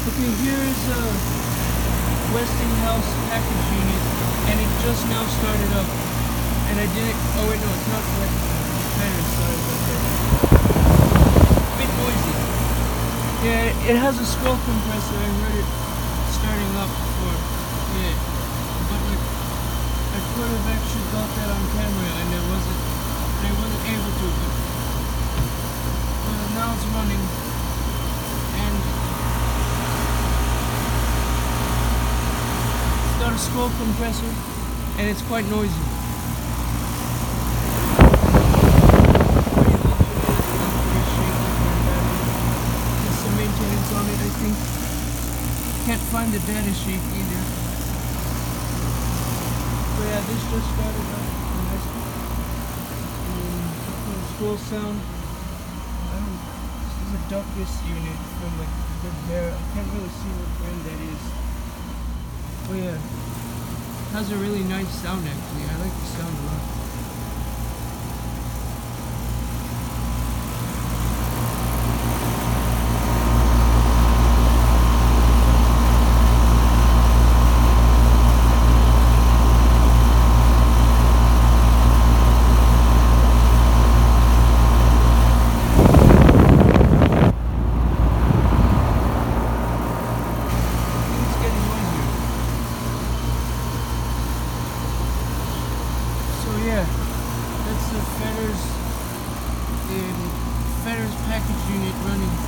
Okay, here is a Westinghouse package unit, and it just now started up. And I didn't. Oh wait, no, it's not Westinghouse. Fetters, sorry about that. A bit noisy. Yeah, it has a scroll compressor. I heard it starting up before. Yeah, but like, I could have actually got that on camera, and I wasn't able to. But now it's running, and it's got a scroll compressor, and it's quite noisy. There's some maintenance on it, I think. Can't find the data sheet either. But yeah, this just started up. Scroll sound. This is a Duckus unit from like Good Bear. I can't really see what brand that is. But yeah, it has a really nice sound actually. I like the sound a lot. Yeah, that's the Fetters package unit running.